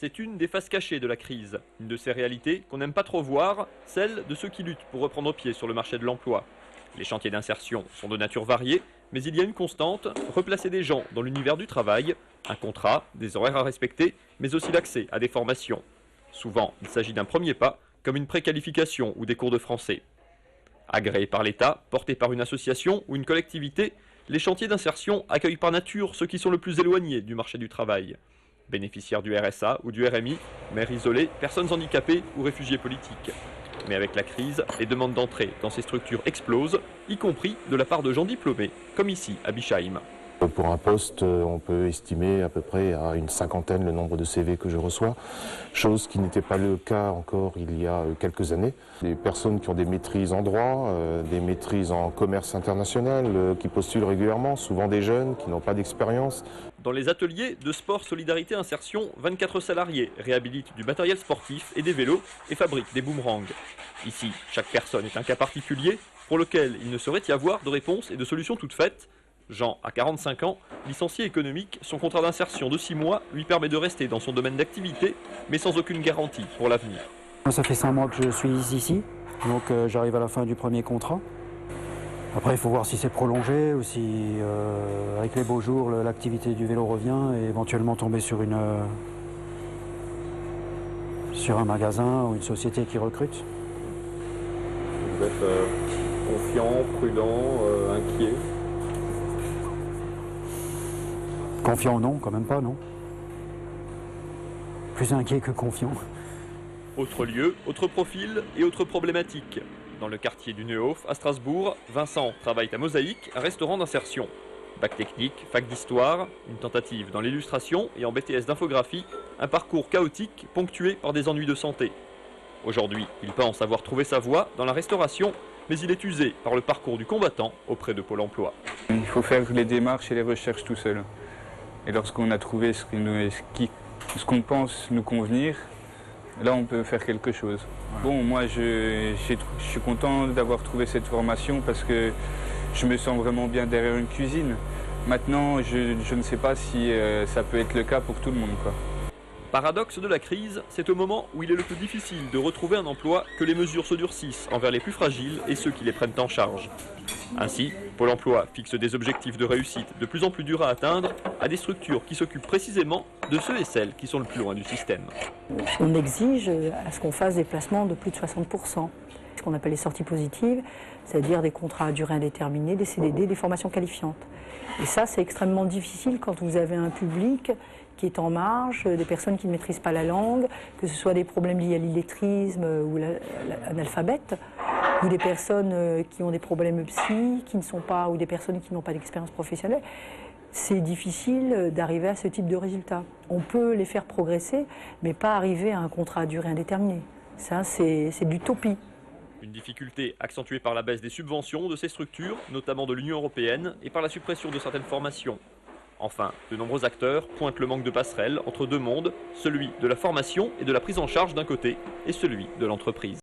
C'est une des faces cachées de la crise, une de ces réalités qu'on n'aime pas trop voir, celle de ceux qui luttent pour reprendre pied sur le marché de l'emploi. Les chantiers d'insertion sont de nature variée, mais il y a une constante, replacer des gens dans l'univers du travail, un contrat, des horaires à respecter, mais aussi l'accès à des formations. Souvent, il s'agit d'un premier pas, comme une préqualification ou des cours de français. Agréés par l'État, portés par une association ou une collectivité, les chantiers d'insertion accueillent par nature ceux qui sont le plus éloignés du marché du travail. Bénéficiaires du RSA ou du RMI, mères isolées, personnes handicapées ou réfugiés politiques. Mais avec la crise, les demandes d'entrée dans ces structures explosent, y compris de la part de gens diplômés, comme ici à Bischheim. Pour un poste, on peut estimer à peu près à une cinquantaine le nombre de CV que je reçois, chose qui n'était pas le cas encore il y a quelques années. Des personnes qui ont des maîtrises en droit, des maîtrises en commerce international, qui postulent régulièrement, souvent des jeunes qui n'ont pas d'expérience. Dans les ateliers de sport solidarité insertion, 24 salariés réhabilitent du matériel sportif et des vélos et fabriquent des boomerangs. Ici, chaque personne est un cas particulier pour lequel il ne saurait y avoir de réponse et de solution toute faite. Jean a 45 ans, licencié économique, son contrat d'insertion de 6 mois lui permet de rester dans son domaine d'activité, mais sans aucune garantie pour l'avenir. Ça fait 5 mois que je suis ici, donc j'arrive à la fin du premier contrat. Après, il faut voir si c'est prolongé ou si, avec les beaux jours, l'activité du vélo revient et éventuellement tomber sur un magasin ou une société qui recrute. Vous êtes confiant, prudent, inquiet? Confiant non, quand même pas, non. Plus inquiet que confiant. Autre lieu, autre profil et autre problématique. Dans le quartier du Neuhof, à Strasbourg, Vincent travaille à Mosaïque, un restaurant d'insertion. Bac technique, fac d'histoire, une tentative dans l'illustration et en BTS d'infographie, un parcours chaotique ponctué par des ennuis de santé. Aujourd'hui, il pense avoir trouvé sa voie dans la restauration, mais il est usé par le parcours du combattant auprès de Pôle emploi. Il faut faire les démarches et les recherches tout seul. Et lorsqu'on a trouvé ce qu'on pense nous convenir, là on peut faire quelque chose. Bon, moi je suis content d'avoir trouvé cette formation parce que je me sens vraiment bien derrière une cuisine. Maintenant, je ne sais pas si ça peut être le cas pour tout le monde, quoi. Paradoxe de la crise, c'est au moment où il est le plus difficile de retrouver un emploi que les mesures se durcissent envers les plus fragiles et ceux qui les prennent en charge. Ainsi, Pôle emploi fixe des objectifs de réussite de plus en plus durs à atteindre à des structures qui s'occupent précisément de ceux et celles qui sont le plus loin du système. On exige à ce qu'on fasse des placements de plus de 60%. Ce qu'on appelle les sorties positives, c'est-à-dire des contrats à durée indéterminée, des CDD, des formations qualifiantes. Et ça, c'est extrêmement difficile quand vous avez un public qui est en marge, des personnes qui ne maîtrisent pas la langue, que ce soit des problèmes liés à l'illettrisme ou l'analphabète, ou des personnes qui ont des problèmes psy, qui ne sont pas, ou des personnes qui n'ont pas d'expérience professionnelle. C'est difficile d'arriver à ce type de résultat. On peut les faire progresser, mais pas arriver à un contrat à durée indéterminée. Ça, c'est de l'utopie. Une difficulté accentuée par la baisse des subventions de ces structures, notamment de l'Union européenne, et par la suppression de certaines formations. Enfin, de nombreux acteurs pointent le manque de passerelle entre deux mondes, celui de la formation et de la prise en charge d'un côté, et celui de l'entreprise.